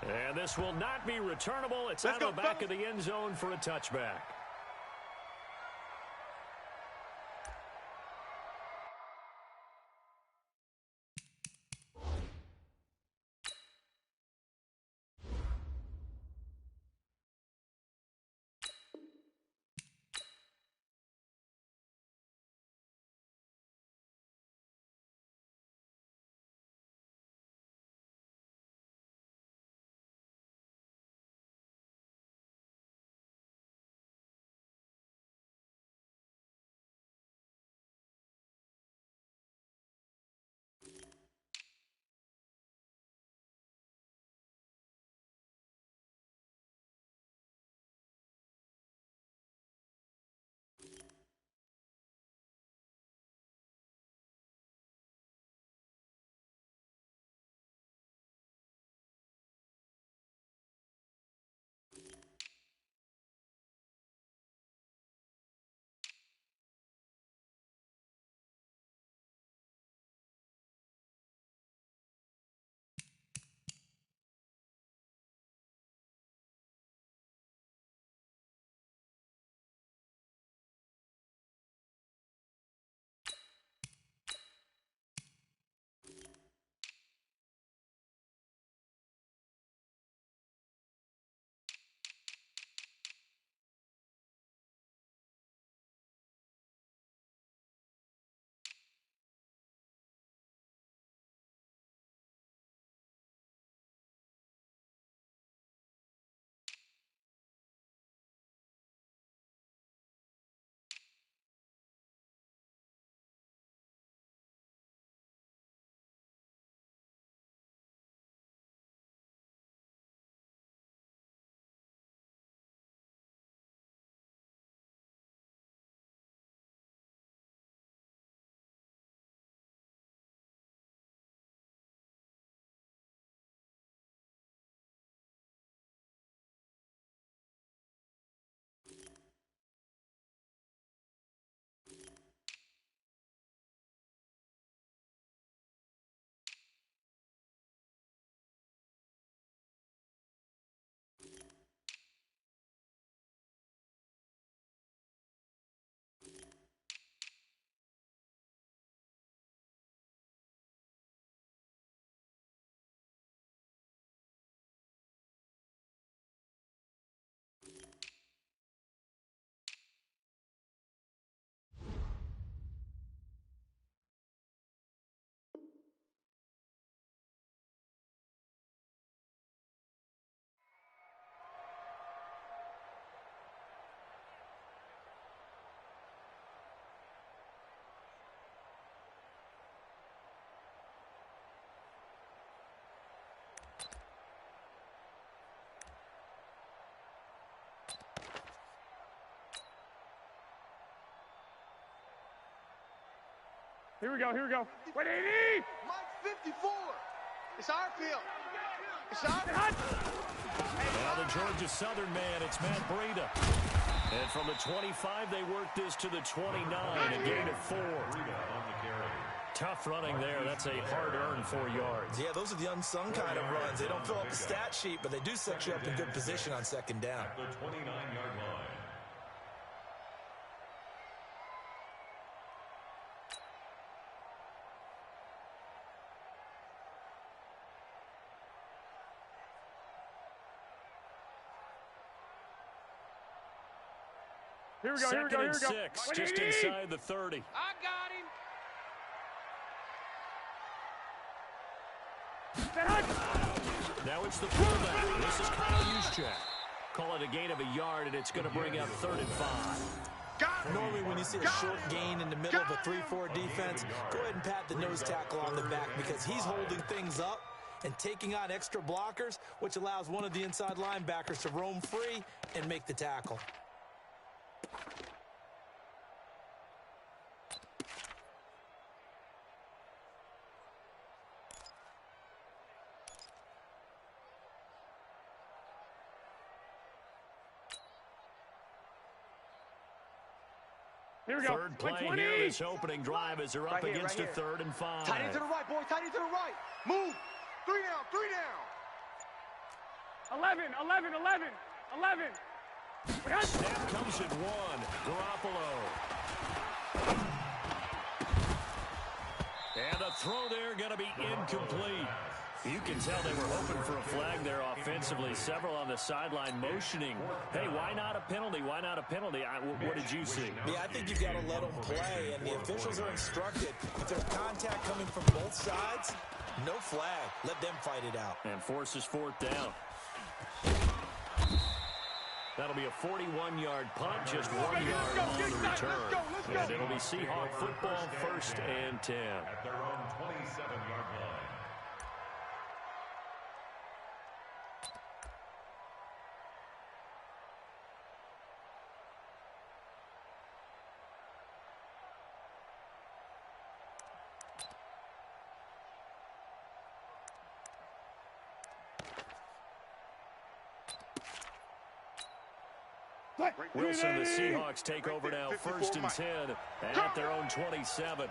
And this will not be returnable. It's out of the back of the end zone for a touchback. Here we go. What do you need? Mike 54. It's our field. It's our Now the Georgia Southern man, it's Matt Breida. And from the 25, they work this to the 29, a gain of 4. Tough running there. That's a hard-earned 4 yards. Yeah, those are the unsung kind of runs. They don't fill up the stat sheet, but they do set you up in good position on second down. The 29-yard line. Here we go. Second and 6, just inside the 30. I got him. Now it's the fullback. This is Kyle Juszczyk. Call it a gain of a yard, and it's going to bring up 3rd and 5. Normally when you see a short gain in the middle of a 3-4 defense, go ahead and pat the nose tackle on the back because he's holding things up and taking on extra blockers, which allows one of the inside linebackers to roam free and make the tackle. Here we go. Third play here, this opening drive as they're up against a 3rd and 5. Tight end to the right, boy. Tight end to the right. Move. 3 down. 11. Snap comes at one. Garoppolo. And a throw there going to be incomplete. You can tell they were hoping for a flag there offensively. Several on the sideline motioning. Hey, why not a penalty? Why not a penalty? What did you see? Yeah, I think you've got to let them play, and the officials are instructed. If there's contact coming from both sides, no flag. Let them fight it out. And forces fourth down. That'll be a 41-yard punt, just 1 yard on the return. And it'll be Seahawk football, 1st and 10. At their own 27-yard line. Wilson, the Seahawks take over now, 1st and 10 at their own 27.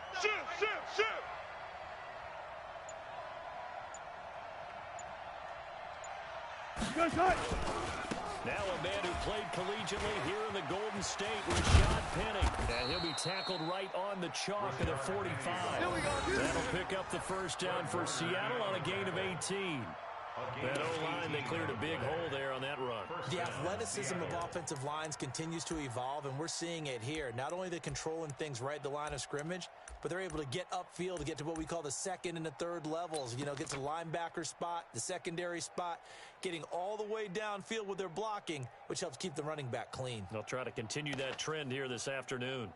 Now a man who played collegiately here in the Golden State, Rashad Penny. And he'll be tackled right on the chalk at the 45. That'll pick up the first down for Seattle on a gain of 18. That O-line, they cleared a big hole there on that run. The athleticism of offensive lines continues to evolve, and we're seeing it here. Not only are they controlling things right at the line of scrimmage, but they're able to get upfield to get to what we call the second and the third levels. You know, get to the linebacker spot, the secondary spot, getting all the way downfield with their blocking, which helps keep the running back clean. They'll try to continue that trend here this afternoon.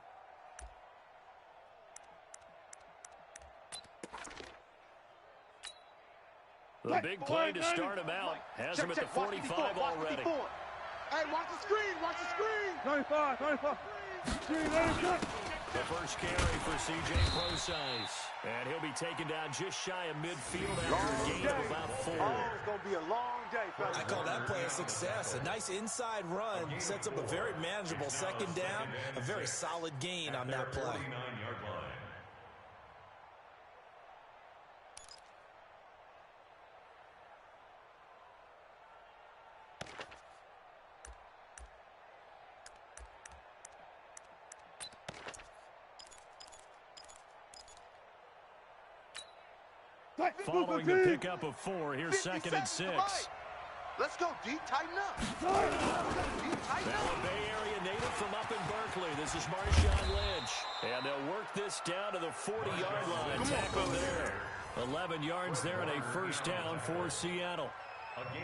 The big play to start him out has him at the 45 already. Hey, watch the screen, watch the screen. 95. The first carry for C.J. Prosise. And he'll be taken down just shy of midfield after a gain of about 4. Oh, it's going to be a long day, fellas. I call that play a success. A nice inside run sets up a very manageable second down, a very solid gain on that play. 49-yard line. Following the pickup of 4, here's 2nd and 6. Let's go, D. Tighten up. Now a Bay Area native from up in Berkeley. This is Marshawn Lynch. And they'll work this down to the 40-yard line. Tackle there. 11 yards there and a first down for Seattle.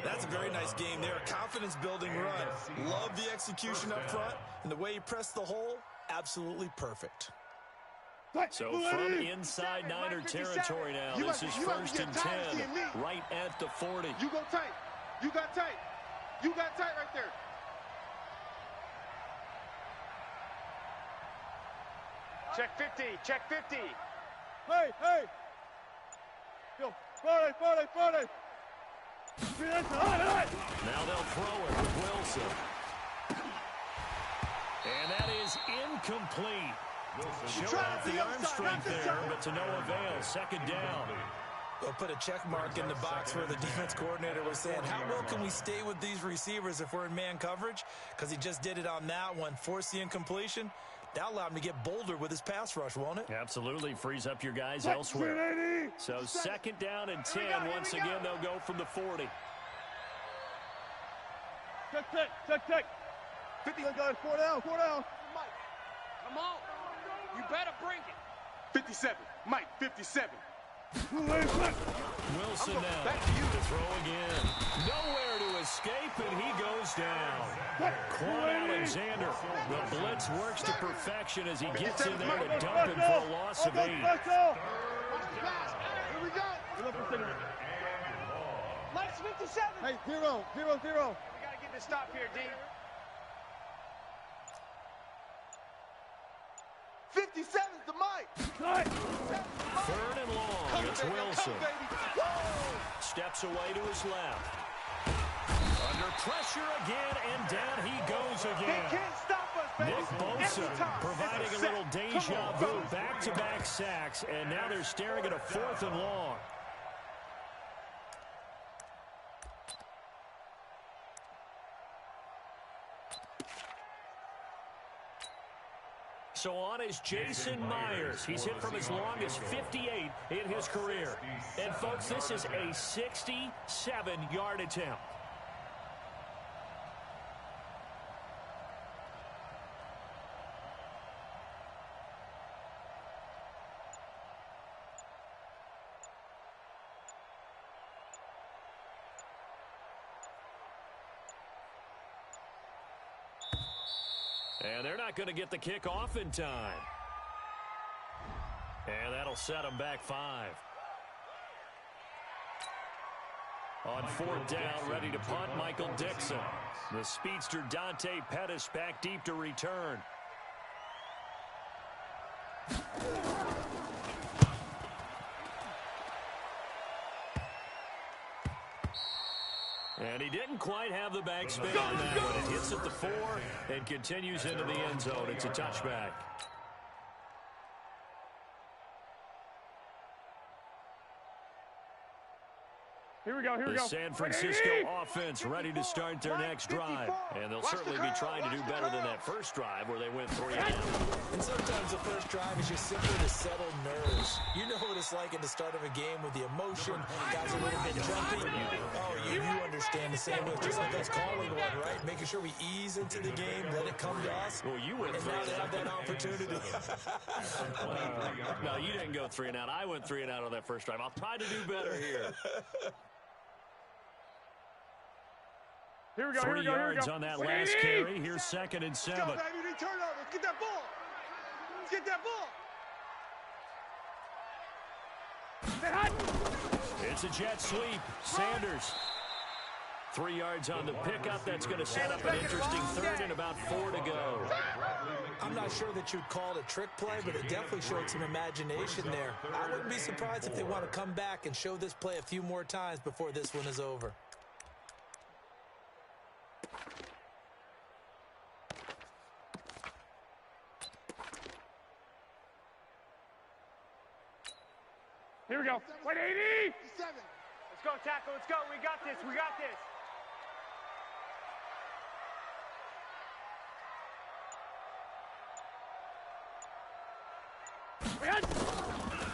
That's a very nice game there. Confidence-building run. Love the execution up front. And the way he pressed the hole, absolutely perfect. So from inside Niner territory now, this is 1st and 10, right at the 40. You go tight. You got tight. You got tight right there. Check 50. Hey. Yo, 40. Now they'll throw it with Wilson. And that is incomplete. Showed off the arm strength there, but to no avail. 2nd down. We'll put a check mark in the box where the defense coordinator was saying, how well can we stay with these receivers if we're in man coverage? Because he just did it on that one. Force the incompletion. That allowed him to get bolder with his pass rush, won't it? Absolutely. Frees up your guys elsewhere. So 2nd down and 10. Once again, they'll go from the 40. Check. 50 guys, 4 down. Come on. You better bring it. 57. Mike, 57. Wilson now to throw again. Nowhere to escape, and he goes down. Quan Alexander. The blitz works to perfection as he gets in there to dump him for a loss of 8. Here we go. Mike's 57. Hey, 0. We got to get this stop here, D. 57's the Mike. 3rd and long. It's Wilson. Steps away to his left. Under pressure again, and down he goes again. They can't stop us, baby. Nick Bosa providing a little deja vu. Back-to-back sacks, and now they're staring at a 4th and long. So on is Jason Myers. He's hit from as long as 58 in his career. And, folks, this is a 67-yard attempt. And they're not going to get the kick off in time. And that'll set them back 5. On 4th down, ready to punt, Michael Dixon. The speedster Dante Pettis back deep to return. And he didn't quite have the back spin on that one. It hits at the 4 and continues into the end zone. It's a touchback. Here we go, here we go. The San Francisco offense ready to start their next drive. And they'll certainly be trying to do better than that first drive where they went 3 and out. And sometimes the first drive is just simply to settle nerves. You know what it's like at the start of a game with the emotion. Guys are a little bit jumpy. Oh, you understand the same way. Just like us calling one, right? Making sure we ease into the game, let it come to us. Well, you went 3 and out. That opportunity. No, you didn't go 3 and out. I went 3 and out on that first drive. I'll try to do better here. Here we go, 3 yards on that last carry. Here's 2nd and 7. Let's go, baby. Turn over. Let's get that ball. Let's get that ball. It's a jet sweep. Sanders. 3 yards on the pickup. That's going to set up an interesting 3rd and about 4 to go. I'm not sure that you'd call it a trick play, but it definitely showed some imagination there. I wouldn't be surprised if they want to come back and show this play a few more times before this one is over. Here we go. 180! Let's go, tackle. Let's go. We got this. We got this.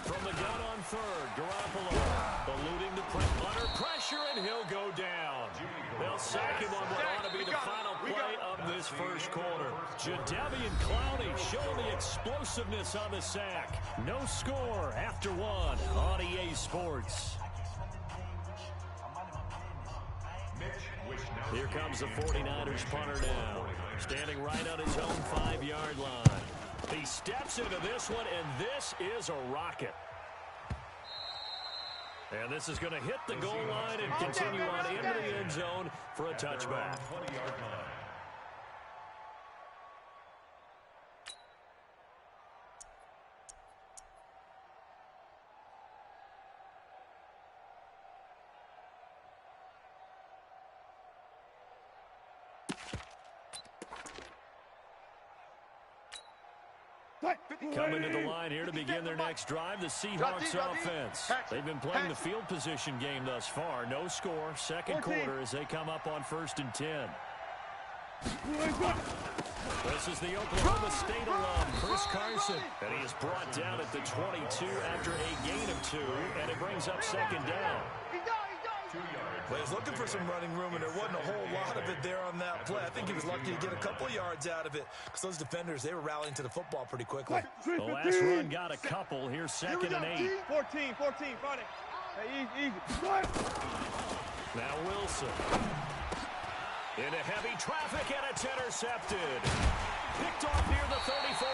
From the gun on 3rd, Garoppolo eluding the under pressure, and he'll go down. They'll sack him on what ought to be the final play of this first quarter. Jadeveon Clowney showing the explosiveness on the sack. No score after 1 on EA Sports. Here comes the 49ers punter now. Standing right on his own 5-yard line. He steps into this one, and this is a rocket. And this is going to hit the goal line and continue on into the end zone for a touchback. 20-yard line. Coming to the line here to begin their next drive, the Seahawks offense. They've been playing the field position game thus far. No score, 2nd quarter as they come up on 1st and 10. This is the Oklahoma State alum, Chris Carson. And he is brought down at the 22 after a gain of 2, and it brings up 2nd down. Well, he was looking for some running room, and there wasn't a whole lot of it there on that play. I think he was lucky to get a couple yards out of it because those defenders, they were rallying to the football pretty quickly. The last run got a couple. Here's 2nd and 8. 14, Friday. Hey, easy. Now Wilson. Into heavy traffic, and it's intercepted. Picked off near the 34.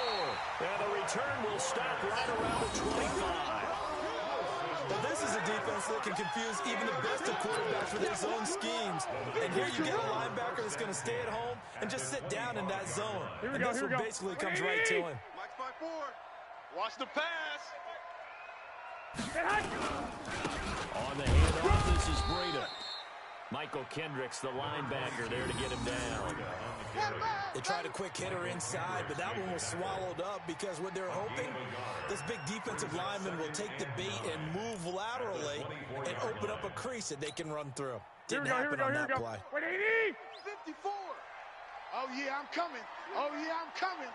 And the return will stop right around the 25. Well, this is a defense that can confuse even the best of quarterbacks with their zone schemes. And here you get a linebacker that's going to stay at home and just sit down in that zone. And this one basically comes right to him. Mike's 5-4. Watch the pass. On the handoff, this is Breida. Michael Kendricks, the linebacker, there to get him down. They tried a quick hitter inside, but that one was swallowed up because what they're hoping, this big defensive lineman will take the bait and move laterally and open up a crease that they can run through. Didn't happen on that play. 180! 54. Oh, yeah, I'm coming. Oh, yeah, I'm coming.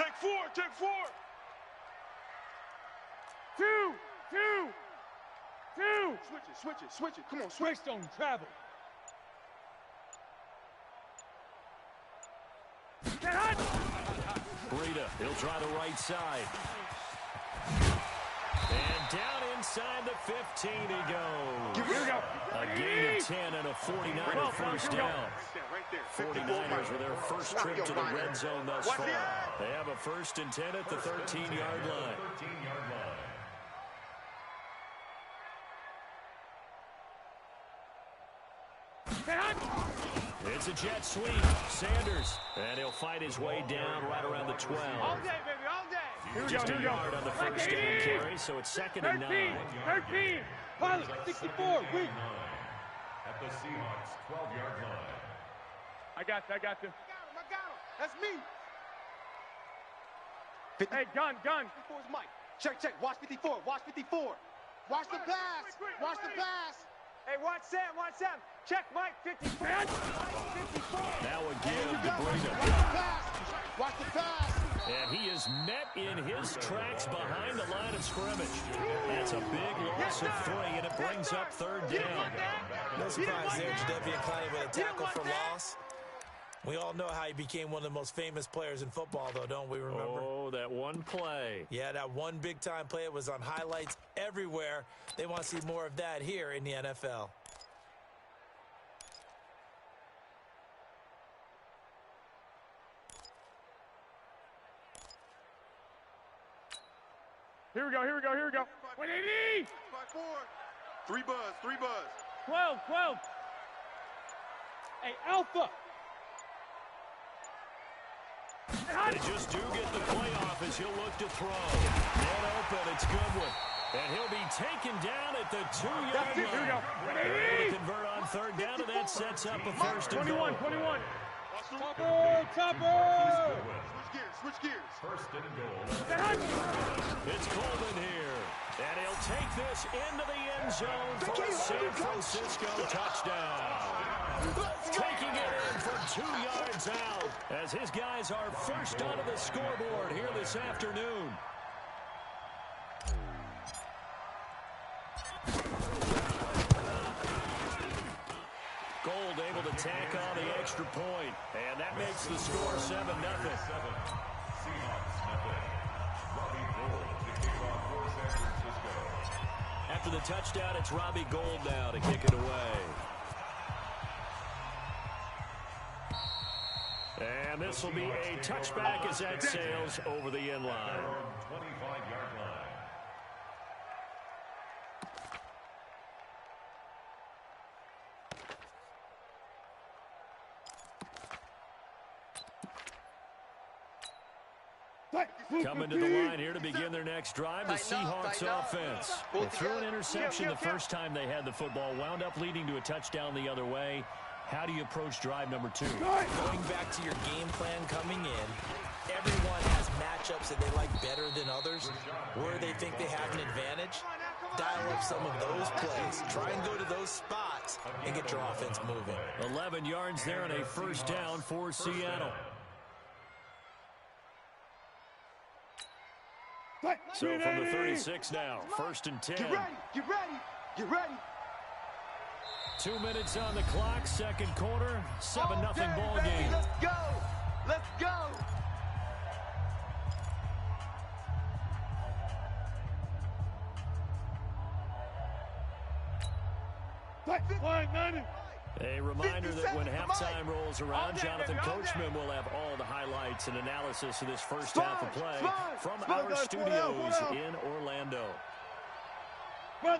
Take four, take four. 2, 2, 2. Switch it. Come on, switch. Don't travel. Get hot. Breida, he'll try the right side. And down inside the 15 he goes. Here we go. A gain of 10 and a 49er first down. Right there. 49ers with their first trip to the red zone thus far. They have a 1st and 10 at the 13-yard line. 13-yard line. Get hot. It's a jet sweep. Sanders. And he'll fight his way down right around the 12. All day, baby, all day. Here we Just go. a yard on the first down carry, so it's 2nd and 9. 13. Pilot, 64. Wait. At the Seahawks 12-yard line. I got you. I got him. That's me. Hey, gun. 54's Mike. Check. Watch 54. Watch the pass. Watch the pass. Hey, watch Sam. Check Mike, 54. 54. Now a give to Breida. Watch the pass. And he is met in his tracks behind the line of scrimmage. That's a big loss of 3, and it brings up 3rd down. No surprise there, Jadeveon Clowney with a tackle for loss. We all know how he became one of the most famous players in football, though, don't we remember? Oh, that one play. Yeah, that one big-time play. It was on highlights everywhere. They want to see more of that here in the NFL. Here we go. 180. 3 buzz. 12. Hey, Alpha. They just do get the playoff as he'll look to throw. Man open, it's Goodwin. And he'll be taken down at the 2-yard line. Here we go. Able to convert on 3rd down, and that sets up a 1st and goal. 21. Chopper. Switch gears. 1st and goal. It's Coleman here. And he'll take this into the end zone for a San Francisco touchdown. Taking it in for 2 yards out as his guys are first onto the scoreboard here this afternoon. Gold able to tack on the extra point, and that makes the score 7-0. Seahawks nothing. Robbie Gould to kick off for San Francisco. After the touchdown, it's Robbie Gould now to kick it away. And this will be a touchback as that sails over the end line. 25-yard line. Coming to the line here to begin their next drive, the Seahawks offense. They threw an interception the first time they had the football, wound up leading to a touchdown the other way. How do you approach drive number 2? Going back to your game plan coming in, everyone has matchups that they like better than others, where they think they have an advantage. Dial up some of those plays. Try and go to those spots and get your offense moving. 11 yards there and a 1st down for Seattle. So from the 36 now, 1st and 10. Get ready. 2 minutes on the clock, 2nd quarter, 7-0 ball game. Let's go. A reminder that when halftime rolls around, Jonathan Coachman will have all the highlights and analysis of this first half of play from our studios in Orlando. On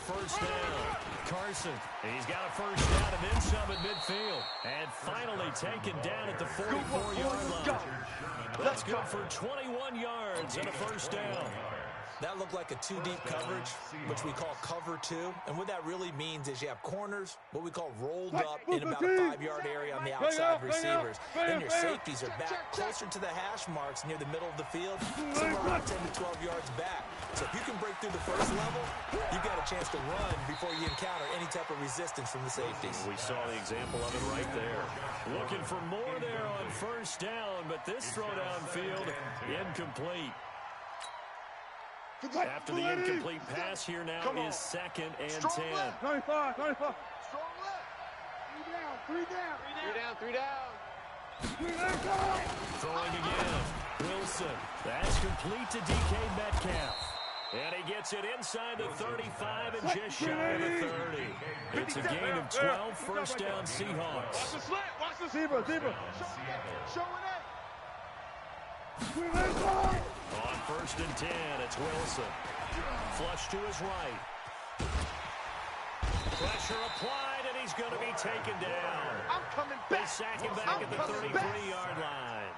1st down, Carson. He's got a 1st down and then some at midfield. And finally taken down at the 44-yard line. That's good for 21 yards and a 1st down. That looked like a 2-deep coverage, which we call cover 2. And what that really means is you have corners, what we call rolled up in about a 5-yard area on the outside receivers. Then your safeties are back closer to the hash marks near the middle of the field, somewhere around 10 to 12 yards back. So if you can break through the first level, you've got a chance to run before you encounter any type of resistance from the safeties. We saw the example of it right there. Looking for more there on first down, but this throw downfield, incomplete. After the incomplete pass, here now is 2nd and 10. 25, 25. Strong left. Three down. Throwing again. Wilson. That's complete to DK Metcalf. And he gets it inside the 35 and just shy of the 30. It's a gain of 12, first down Seahawks. Watch the slant. Watch the Zebra. Show it On 1st and 10, it's Wilson. Flush to his right. Pressure applied, and he's going to be taken down. I'm coming They back. sack him back at the 33-yard line.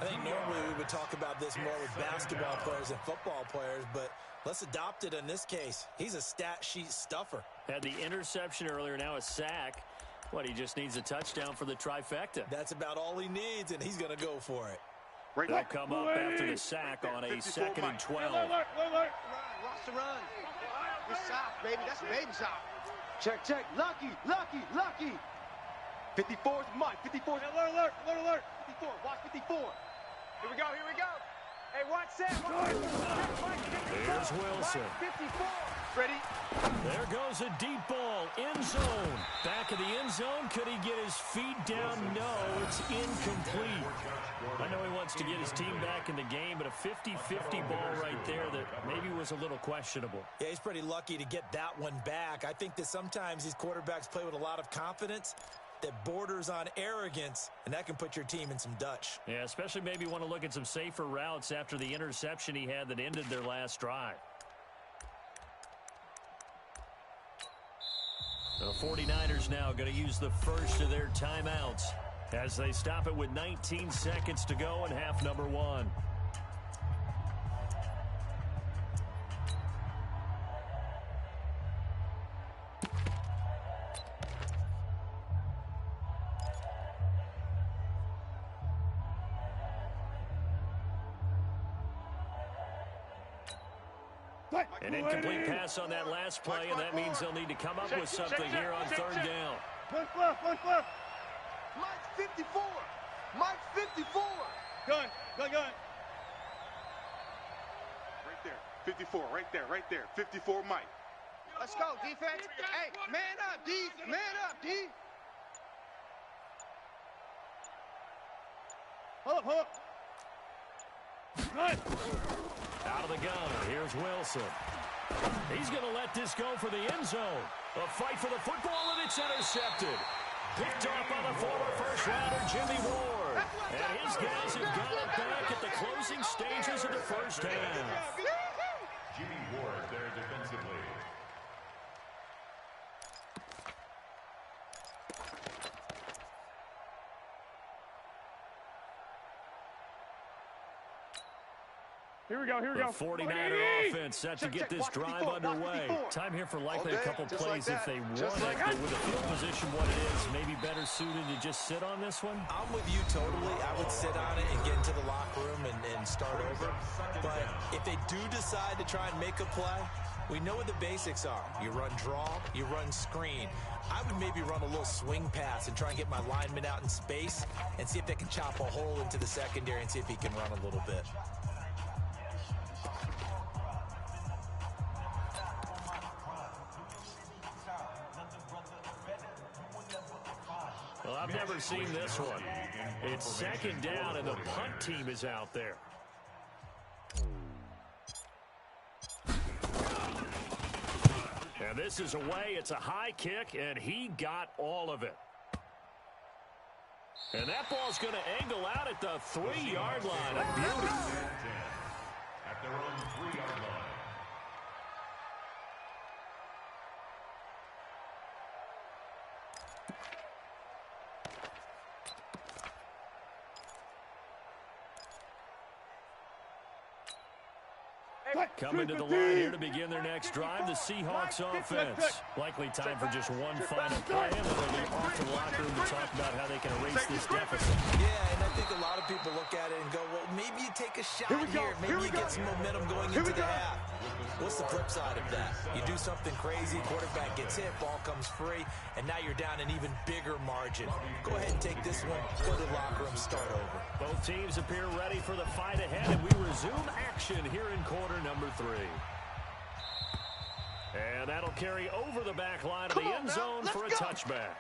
I think normally we would talk about this more with basketball players and football players, but let's adopt it in this case. He's a stat sheet stuffer. Had the interception earlier, now a sack. What, he just needs a touchdown for the trifecta. That's about all he needs, and he's going to go for it. They'll come up after the sack on a 2nd and 12. Watch the run. Good shot, baby. That's a baby shot. Check. Lucky. 54 is Mike. 54 is Alert. 54. Watch 54. Here we go. Hey, watch that. Here's Wilson. 54. Ready? There goes a deep ball, end zone. Back of the end zone, could he get his feet down? No, it's incomplete. I know he wants to get his team back in the game, but a 50-50 ball right there that maybe was a little questionable. Yeah, he's pretty lucky to get that one back. I think that sometimes these quarterbacks play with a lot of confidence that borders on arrogance, and that can put your team in some Dutch. Yeah, especially maybe want to look at some safer routes after the interception he had that ended their last drive. The 49ers now going to use the first of their timeouts as they stop it with 19 seconds to go in half number 1. An incomplete pass on that last play, and that means they'll need to come up with something here on 3rd down. Left. Mike's 54. Mike's 54. Gun. Right there. 54. Right there. 54 Mike. Let's go, defense. Hey, man up, D. Hold up. Run. Out of the gun, here's Wilson. He's going to let this go for the end zone. A fight for the football, and it's intercepted. Picked off by the former first-rounder Jimmy Ward. And his guys have got it back at the closing stages of the first half. Jimmy Ward there defensively. Here we go. The 49er offense set to get this drive underway. Time here for likely a couple plays if they want it. But with the field position what it is, maybe better suited to just sit on this one? I'm with you totally. I would sit on it and get into the locker room and start over. But if they do decide to try and make a play, we know what the basics are. You run draw, you run screen. I would maybe run a little swing pass and try and get my lineman out in space and see if they can chop a hole into the secondary and see if he can run a little bit. Well, I've never seen this one. It's 2nd down, and the punt team is out there. And this is away. It's a high kick, and he got all of it. And that ball's going to angle out at the 3-yard line. A beauty. At their own 3-yard line. Coming to the line here to begin their next drive, the Seahawks offense. Likely time for just one final play, and then they'll be off to the locker room to talk about how they can erase this deficit. Yeah, and I think a lot of people look at it and go, well, maybe you take a shot here. Maybe you get some momentum going into the half. What's the flip side of that? You do something crazy, quarterback gets hit, ball comes free, and now you're down an even bigger margin. Go ahead and take this one, go to the locker room, start over. Both teams appear ready for the fight ahead, and we resume action here in quarter number 3. And that'll carry over the back line of the end zone for a touchback.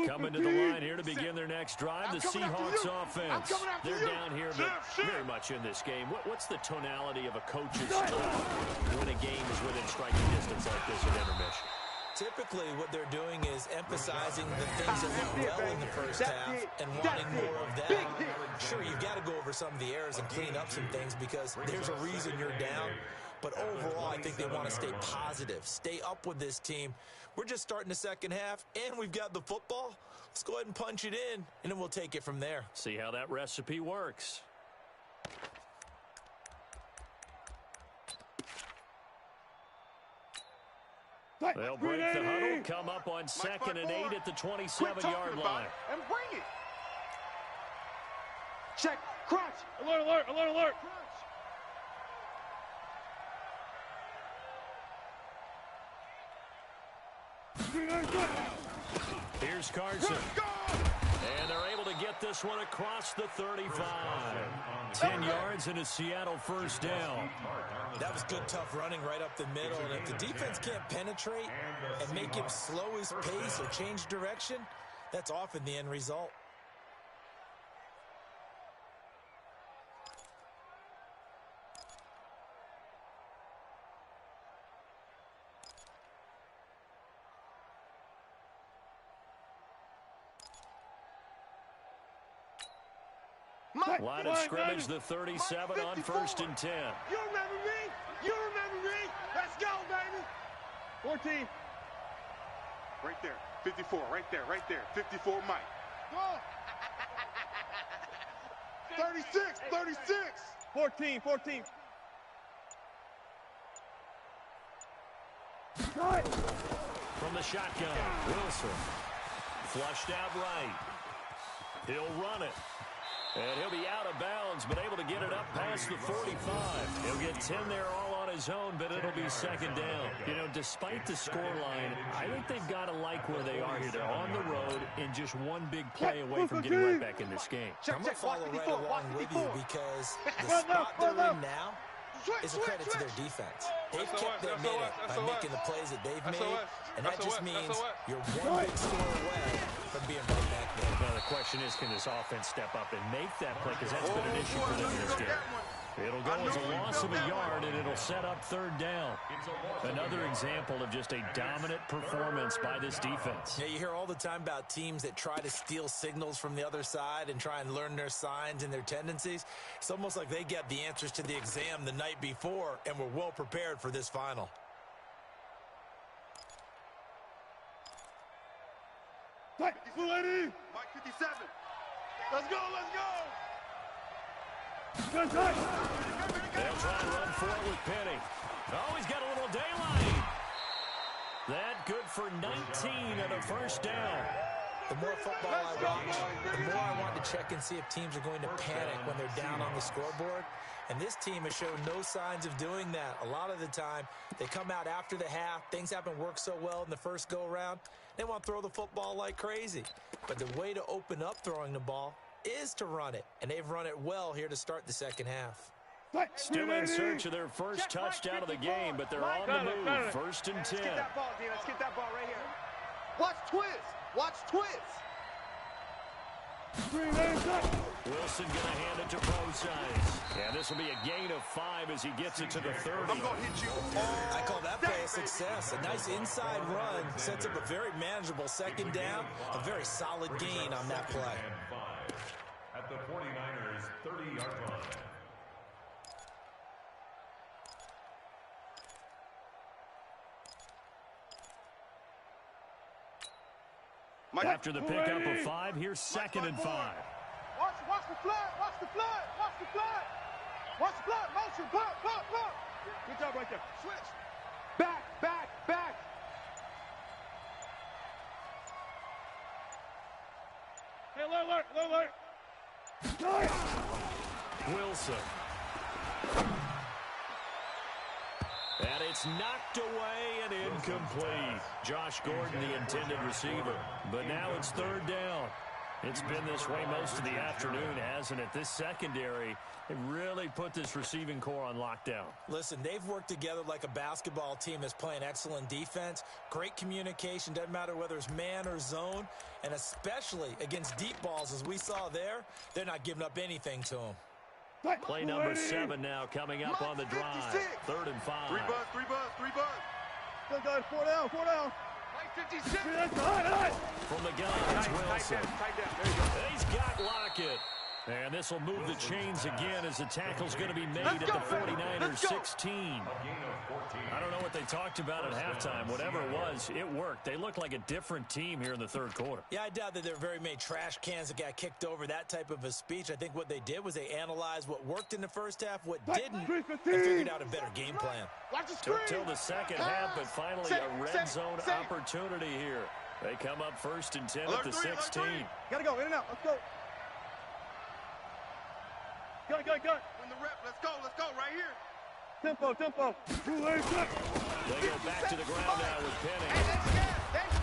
Coming to the line here to begin their next drive, the Seahawks offense. They're down here, but very much in this game. What's the tonality of a coach's talk when a game is within striking distance like this at intermission? Typically, what they're doing is emphasizing the things that went well in the first half and wanting more of that. Sure, you've got to go over some of the errors and clean up some things because there's a reason you're down. But overall, I think they want to stay positive, stay up with this team. We're just starting the second half, and we've got the football. Let's go ahead and punch it in, and then we'll take it from there. See how that recipe works. They'll break the huddle, come up on 2nd and 8 at the 27-yard line. And bring it. Check. Crunch. Alert, alert, alert, alert. Here's Carson. And they're able to get this one across the 35. 10 yards and a Seattle first down. That was good, tough running right up the middle. And if the defense can't penetrate and make him slow his pace or change direction, that's often the end result. Line of scrimmage, the 37 on 1st and 10. You remember me? You remember me? Let's go, baby. 14. Right there. 54. Right there. Right there. 54, Mike. Go. 36. 36. 14. 14. From the shotgun, Wilson. Flushed out right. He'll run it. And he'll be out of bounds, but able to get it up past the 45. He'll get 10 there all on his own, but it'll be 2nd down. You know, despite the scoreline, I think they've got to like where they are here. They're on the road and just one big play away from getting right back in this game. I'm going to follow right along with you because the spot they're in now is a credit to their defense. They've kept their minute by making the plays that they've made, and that just means you're one big score away from being right back there. Now the question is, can this offense step up and make that play? Because that's been an issue for them in this game. It'll go as a loss of a yard, and it'll set up 3rd down. Another example of just a dominant performance by this defense. Yeah, you hear all the time about teams that try to steal signals from the other side and try and learn their signs and their tendencies. It's almost like they get the answers to the exam the night before and were well prepared for this final. Mike 57. Let's go, let's go. They'll try and run for it with Penny. Oh, he's got a little daylight. That good for 19 and a 1st down. The more football I watch, the more I want to check and see if teams are going to panic when they're down on the scoreboard. And this team has shown no signs of doing that. A lot of the time, they come out after the half. Things haven't worked so well in the first go-around. They want to throw the football like crazy. But the way to open up throwing the ball is to run it. And they've run it well here to start the second half. Still in search of their first touchdown of the game, but they're on the move. 1st and 10. Let's get that ball, D. Let's get that ball right here. Watch Twist. Watch Twist. Wilson going to hand it to Brosize. Yeah, this will be a gain of 5 as he gets it to the 30. I'm going to hit you. I call that play a success. A nice inside run sets up a very manageable 2nd down. A very solid gain on that play. After the pickup of 5, here's 2nd and 5. Watch the flood. Watch the flood. Watch the flood. Watch the flood. Motion. Pop. Good job right there. Switch. Back. Hey, alert. Wilson. And it's knocked away and incomplete. Josh Gordon, the intended receiver. But now it's 3rd down. It's been this way most of the afternoon, hasn't it? This secondary, it really put this receiving core on lockdown. Listen, they've worked together like a basketball team that's playing excellent defense. Great communication, doesn't matter whether it's man or zone. And especially against deep balls, as we saw there, they're not giving up anything to them. Play number 7 now coming up on the drive. 3rd and 5. 3 buzz. Good, 4 down. Mike 56. From the gun, it's Wilson. Tight down. There you go. He's got Lockett. And this will move the chains again as the tackle's going to be made at the 49ers 16. I don't know what they talked about at halftime. Whatever it was, it worked. They looked like a different team here in the 3rd quarter. Yeah, I doubt that there were very many trash cans that got kicked over, that type of a speech. I think what they did was they analyzed what worked in the first half, what didn't, and figured out a better game plan. Took till the second half, but finally a red zone opportunity here. They come up 1st and 10 at the 16. Gotta go, in and out. Let's go. Go. Win the rep. Let's go. Right here. Tempo. They go back to the ground now with Penny.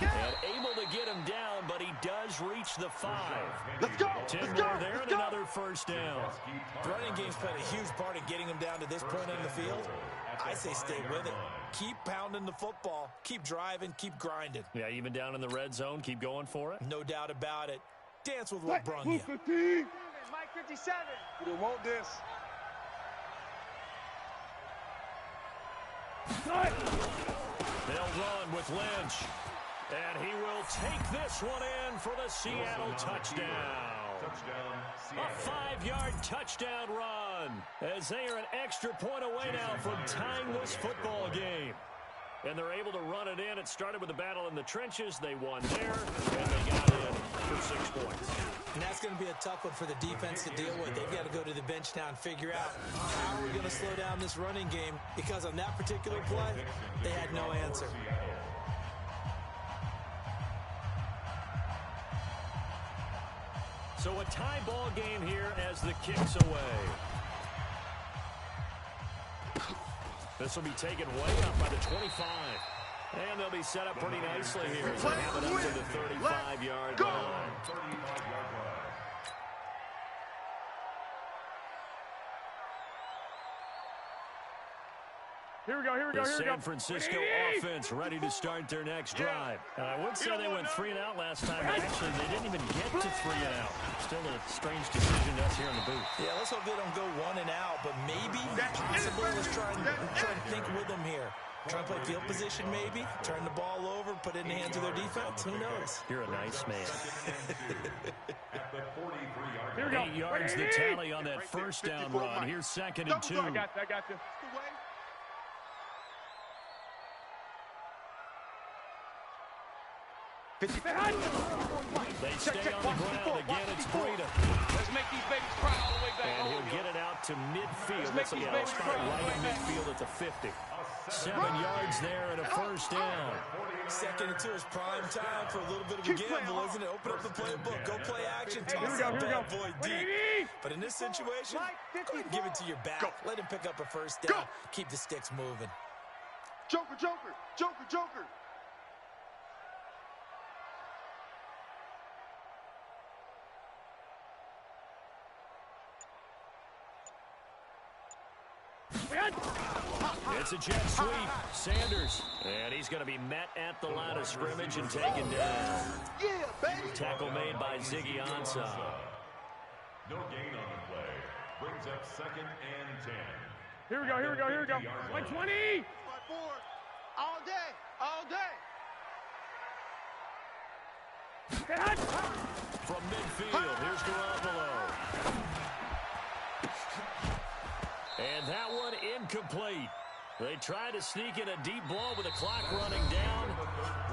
And able to get him down, but he does reach the 5. Let's go. 10 more there and another 1st down. The running game's played a huge part in getting him down to this point on the field. I say stay with it. Keep pounding the football. Keep driving. Keep grinding. Yeah, even down in the red zone, keep going for it. No doubt about it. Dance with what brung you. Mike 57. We don't want this. They'll run with Lynch. And he will take this one in for the Seattle touchdown. A 5-yard touchdown run as they are an extra point away now from tying this football game. And they're able to run it in. It started with a battle in the trenches. They won there, and they got in for 6 points. And that's going to be a tough one for the defense to deal with. They've got to go to the bench now and figure out how we're going to slow down this running game, because on that particular play, they had no answer. So a tie ball game here as the kick's away. This will be taken way up by the 25. And they'll be set up pretty nicely here as they have it up to the 35-yard line. Here we go. The San Francisco offense ready to start their next drive. I would say they went 3 and out last time, but actually they didn't even get to 3 and out. Still a strange decision to us here in the booth. Yeah, let's hope they don't go 1 and out, but maybe, possibly, let's try and think with them here. Try to play field position maybe, turn the ball over, put it in the hands of their defense. Who knows? You're a nice man. Here we go. 8 yards the tally on that first down run. Here's 2nd and 2. I got you. They stay on the ground. Again, it's Breida. Let's make these babies cry all the way back. And he'll get it out to midfield. Let's see how it's right in midfield at the 50. 7 yards there and a first down. 2nd and 2 is prime time for a little bit of a gamble, isn't it? Open up the playbook. Go play action. Toss that bad boy deep. But in this situation, go ahead and give it to your back. Let him pick up a first down. Keep the sticks moving. Joker. It's a jet sweep. Sanders. And he's going to be met at the line of scrimmage and taken down. Yeah, baby. Tackle made by Ziggy Ansah. No gain on the play. Brings up 2nd and 10. Here we go. 120. 4. All day. From midfield, here's Garoppolo. And that one incomplete. They try to sneak in a deep blow with the clock running down,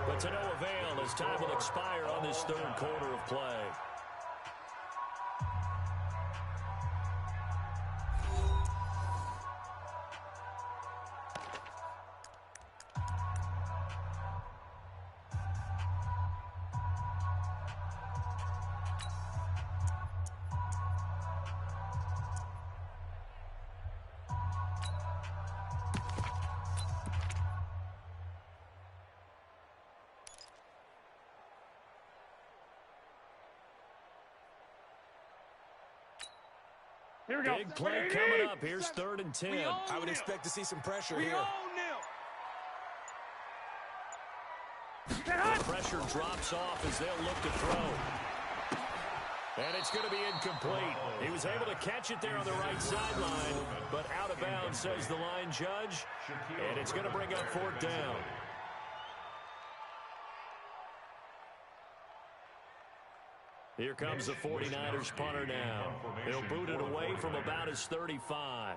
but to no avail as time will expire on this third quarter of play. Here we go. Big play coming up. Here's 3rd and 10. I would expect to see some pressure here. The pressure drops off as they'll look to throw. And it's going to be incomplete. He was able to catch it there on the right sideline, but out of bounds, says the line judge. And it's going to bring up 4th down. Here comes the 49ers punter now. He'll boot it away from about his 35.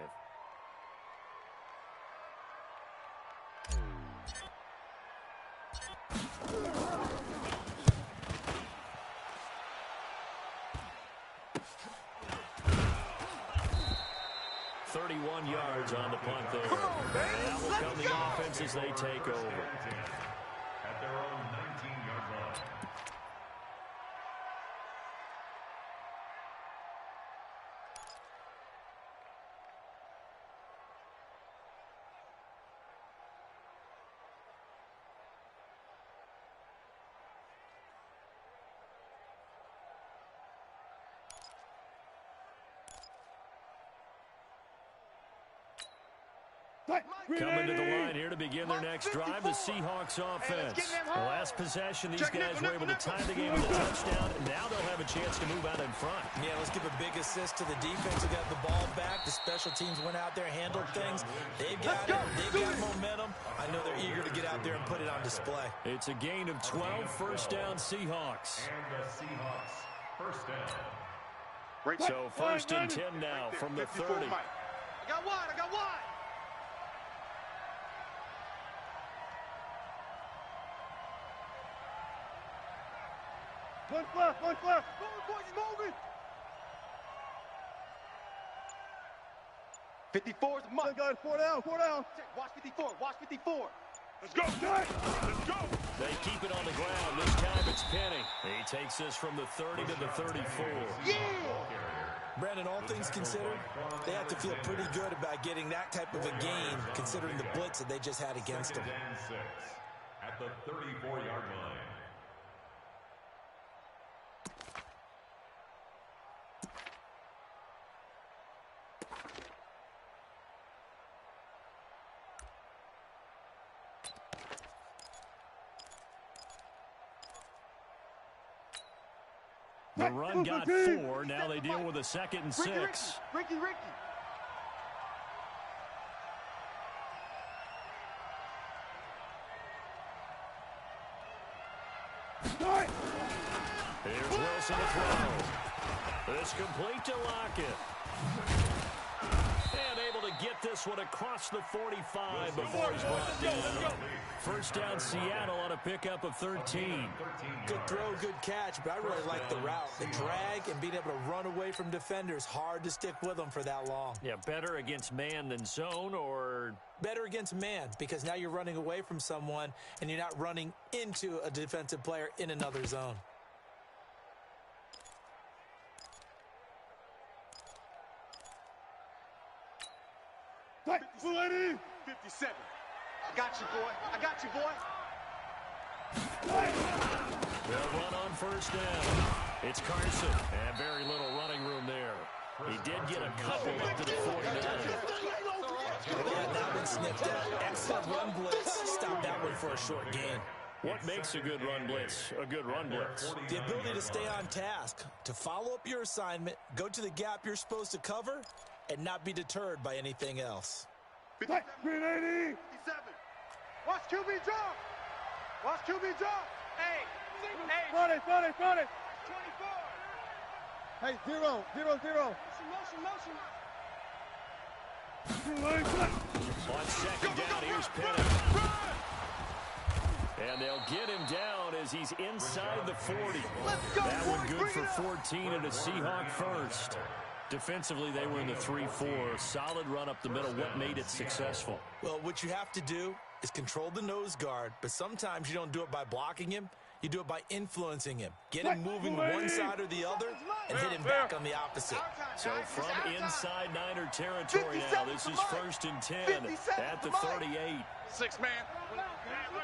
Yards on the punt there. Now will come the offense as they take over. At their own 19-yard line. Coming to the line here to begin their next drive, the Seahawks offense. The last possession, these guys were able to tie the game with a touchdown, and now they'll have a chance to move out in front. Yeah, let's give a big assist to the defense who got the ball back. The special teams went out there, handled things. They've got it. They've got momentum. I know they're eager to get out there and put it on display. It's a gain of 12, 1st down Seahawks. And the Seahawks, 1st down. So 1st and 10 now from the 30. I got wide. One left. Moving, boys, moving. 54 is a must. Guys, 4 down. Watch 54. Let's go, guys. Let's go. They keep it on the ground. This time it's Penny. He takes this from the 30 to the 34. Yeah. Brandon, all things considered, they have to feel pretty good about getting that type of a gain, considering the blitz that they just had against them. 6 at the 34-yard line. The run got 4. Now they deal with a 2nd and 6. Ricky. Here's Wilson to throw. It's complete to Lockett. And able to get this one across the 45 before he's brought down. 1st down Seattle on a pickup of 13. Good throw, good catch, but I really like the route. The drag and being able to run away from defenders, hard to stick with them for that long. Yeah, better against man than zone, or better against man, because now you're running away from someone and you're not running into a defensive player in another zone. Right, 57. I got you, boy. They'll run on 1st down. It's Carson, and very little running room there. He did get a couple up to the 49. Yeah, that one snipped out. Excellent run blitz. Stop that one for a short gain. What makes a good run blitz a good run blitz? The ability to stay on task, to follow up your assignment, go to the gap you're supposed to cover, and not be deterred by anything else. 380. 57. Watch QB drop. Hey. Front it. 24. Hey, 0. Motion. On second down, here's Penny. And they'll get him down as he's inside the 40. That one good for 14 and a Seahawk first. Defensively, they were in the 3-4. Solid run up the middle. What made it successful? Well, what you have to do is control the nose guard, but sometimes you don't do it by blocking him. You do it by influencing him. Get him moving one side or the other and hit him back on the opposite. So from inside Niner territory now, this is 1st and 10 at the 38. 6 man.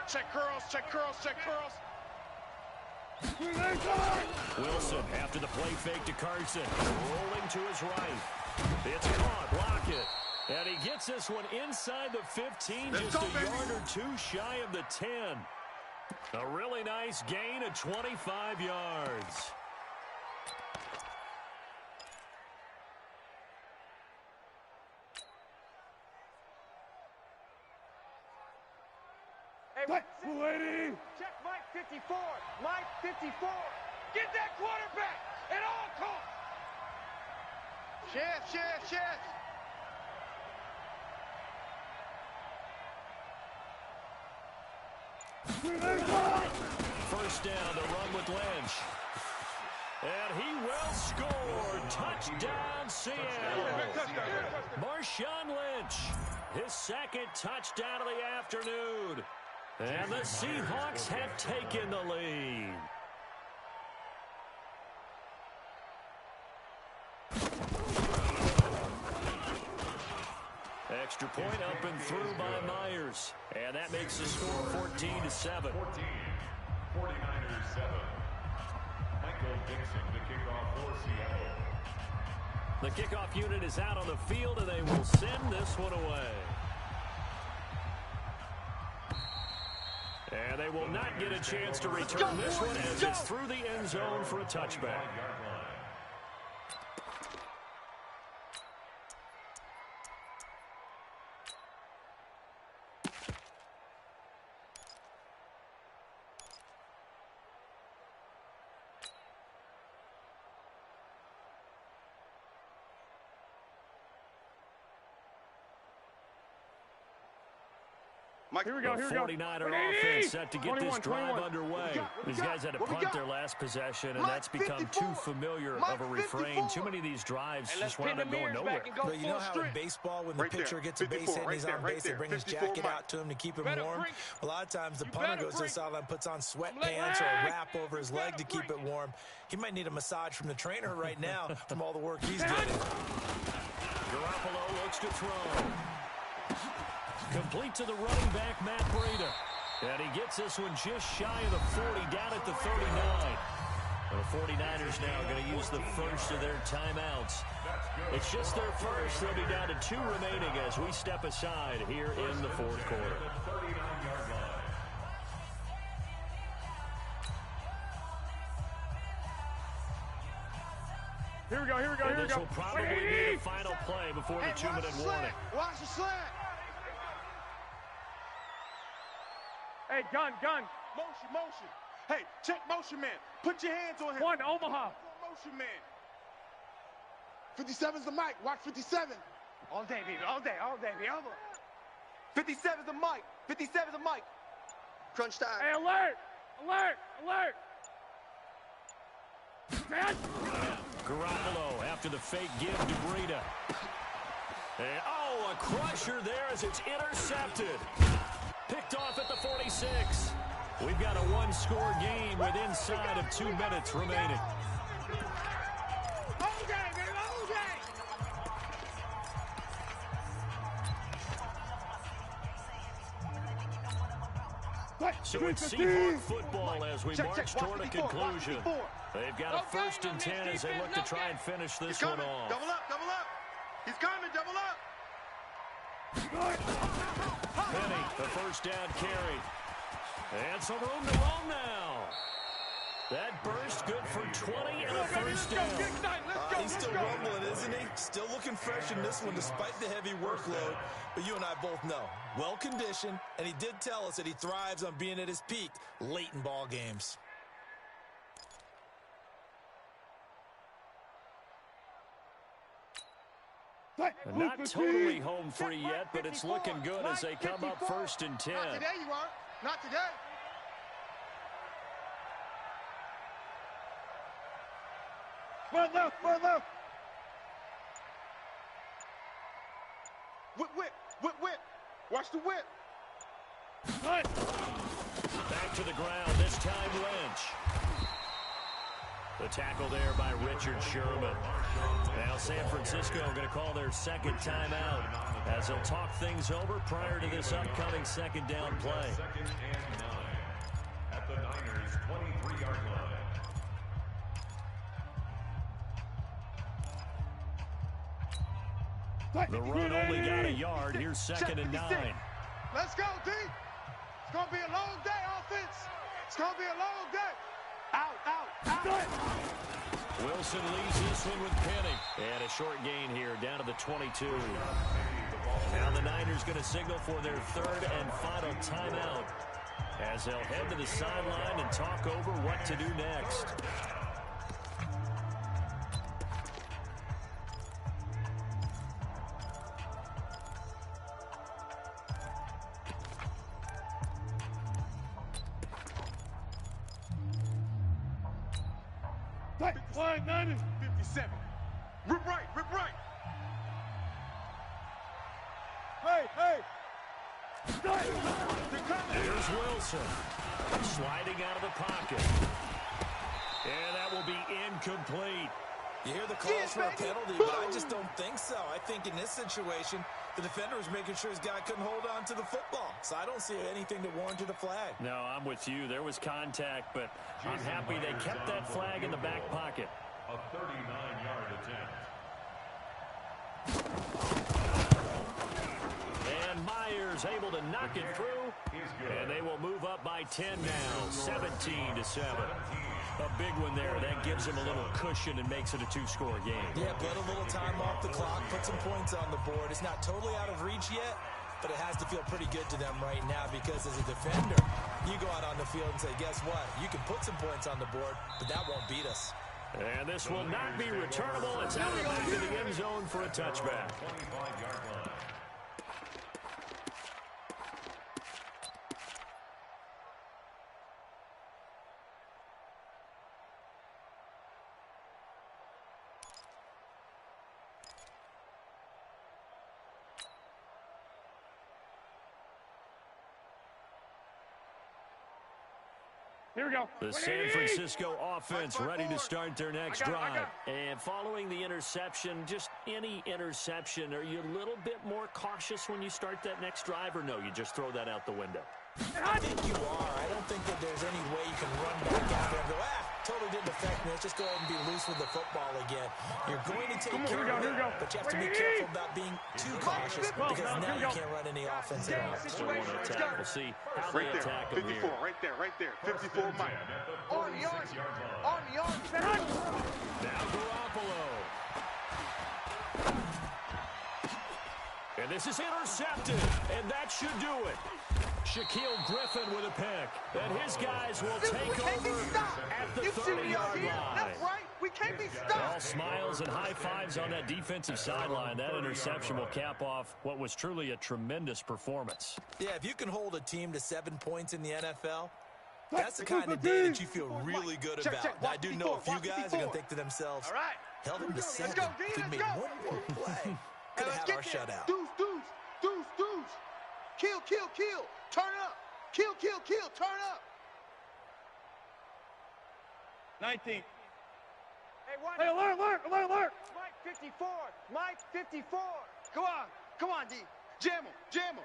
Check curls, check curls, check curls. Wilson after the play fake to Carson. Rolling to his right. It's caught. Block it. And he gets this one inside the 15, just a yard or two shy of the 10. A really nice gain of 25 yards. Hey, lady. Check Mike 54. Mike 54. Get that quarterback at all costs. Chef. First down to run with Lynch. And he will score. Touchdown, Seattle. Marshawn Lynch, his 2nd touchdown of the afternoon. And the Seahawks have taken the lead. Extra point up and through by Myers. And that makes the score 14-7. 49ers 7. Michael Dixon, the kickoff for Seattle. The kickoff unit is out on the field, and they will send this one away. And they will not get a chance to return this one as it's through the end zone for a touchback. Mike, here we go. The 49er offense set to get this drive underway. These guys had to punt their last possession, and that's become too familiar of a refrain. Too many of these drives just wound up going nowhere. But you know how in baseball, when the pitcher gets a base hit and he's on base, they bring his jacket out to him to keep him warm? A lot of times the punter goes to the sideline, puts on sweatpants or a wrap over his leg to keep it warm. He might need a massage from the trainer right now from all the work he's getting. Garoppolo looks to throw. Complete to the running back, Matt Breida. And he gets this one just shy of the 40, down at the 39. The 49ers now going to use the first of their timeouts. It's just their first. They'll be down to 2 remaining as we step aside here in the 4th quarter. Here we go. And this will probably be the final play before the 2-minute warning. Watch the slant. Hey, gun. Motion. Hey, check motion man. Put your hands on him. One, Omaha. Motion man. 57's the mic. Watch 57. All day, baby. All day, baby. 57's the mic. 57's the mic. Crunch time. Hey, alert. Man. Garoppolo after the fake give to Breida. And, a crusher there as it's intercepted. Picked off at the 46. We've got a 1-score game with inside of 2 minutes remaining. So it's Seahawk football as we march toward a conclusion. They've got a 1st and 10 as they look to try and finish this one off. Double up. He's coming, double up. Penny, the first down carry. And some room to roam now. That burst good for 20 and a first down. He's still rumbling, isn't he? Still looking fresh in this one despite the heavy workload. But you and I both know, well-conditioned, and he did tell us that he thrives on being at his peak late in ball games. Not totally home free yet, but it's looking good as they come up 1st and 10. Not today, you are. Not today. Run left, run left. Whip, whip, whip, whip. Watch the whip. Right. Back to the ground, this time Lynch. The tackle there by Richard Sherman. Now San Francisco going to call their second timeout as they'll talk things over prior to this upcoming second down play. 2nd and 9 at the Niners' 23-yard line. The run only got a yard. Here's 2nd and 9. Let's go, D. It's going to be a long day, offense. It's going to be a long day. Out, out, out. Wilson leads this one with Penny. And a short gain here down to the 22. Now the Niners going to signal for their 3rd and final timeout as they'll head to the sideline and talk over what to do next. Flag 90. 57. Rip right, rip right. Hey, hey. Here's Wilson. Sliding out of the pocket. And that will be incomplete. You hear the calls for a penalty, but I just don't think so. I think in this situation, the defender was making sure his guy couldn't hold on to the football. So I don't see anything that warranted a flag. No, I'm with you. There was contact, but I'm happy they kept that flag in the back pocket. A 39-yard attempt. And Myers able to knock it through. And they will move up by 10 now, 17-7. A big one there. That gives them a little cushion and makes it a 2-score game. Yeah, put a little time off the clock, put some points on the board. It's not totally out of reach yet, but it has to feel pretty good to them right now because as a defender, you go out on the field and say, guess what? You can put some points on the board, but that won't beat us. And this will not be returnable. It's out of the back of the end zone for a touchback. 25-yard line. Here we go. The San Francisco offense ready to start their next drive. And following the interception, just any interception, are you a little bit more cautious when you start that next drive, or no, you just throw that out the window? I think you are. I don't think that there's any way you can run back out there and go, totally didn't affect me. Let's just go ahead and be loose with the football again. You're going to take care of it, but you have to be careful about being too cautious because now you can't run any offense at all. We'll see how they attack them here. 54, right there. 54, Mike. On the yard. Now Garoppolo. And this is intercepted, and that should do it. Shaquille Griffin with a pick, and his guys will take over at the 30-yard line. That's right. We can't be stopped. All smiles and high fives on that defensive sideline. That interception will cap off what was truly a tremendous performance. Yeah, if you can hold a team to 7 points in the NFL, that's the kind of day that you feel really good about. I do know a few guys are going to think to themselves, held them to 7. If we made one more play, could have had our shutout. Deuce. Kill. Turn up. Kill. Turn up. 19. Hey, alert. Mike 54. Come on, D. Jam him.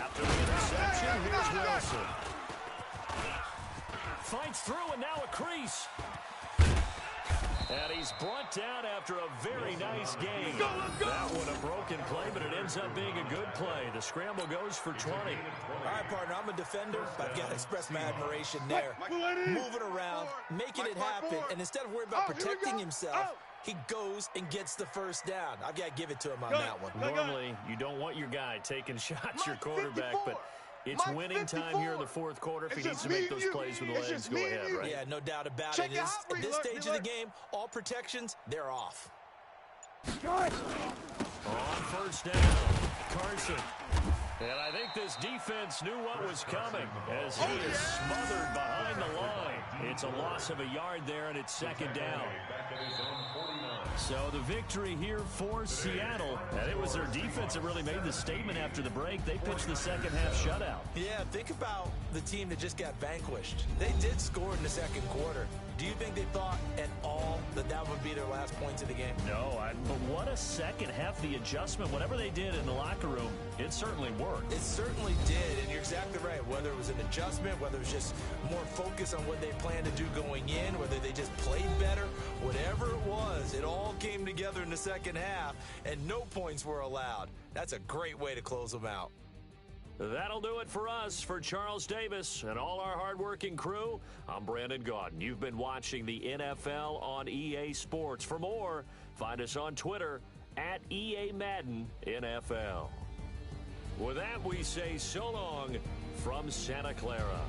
After the interception, here's Wilson. Fights through, and now a crease. And he's brought down after a very nice game. That one a broken play, but it ends up being a good play. The scramble goes for 20. All right, partner, I'm a defender, but I've got to express my admiration there. Moving around, making it happen, and instead of worrying about protecting himself, he goes and gets the first down. I've got to give it to him on that one. Normally, you don't want your guy taking shots, your quarterback, but it's winning time here in the fourth quarter. If he needs to make those plays with the legs, go ahead, right? Yeah, no doubt about it. At this stage of the game, all protections, they're off. On first down, Carson. And I think this defense knew what was coming as he is smothered behind the line. It's a loss of a yard there, and it's second down. So the victory here for Seattle. And it was their defense that really made the statement after the break. They pitched the second half shutout. Yeah, think about the team that just got vanquished. They did score in the second quarter. Do you think they thought at all that that would be their last points of the game? No, but what a second half. The adjustment, whatever they did in the locker room, it certainly worked. It certainly did, and you're exactly right. Whether it was an adjustment, whether it was just more focus on what they planned to do going in, whether they just played better, whatever it was, it all came together in the second half, and no points were allowed. That's a great way to close them out. That'll do it for us. For Charles Davis and all our hardworking crew, I'm Brandon Gaudin. You've been watching the NFL on EA Sports. For more, find us on Twitter at EA Madden NFL. With that, we say so long from Santa Clara.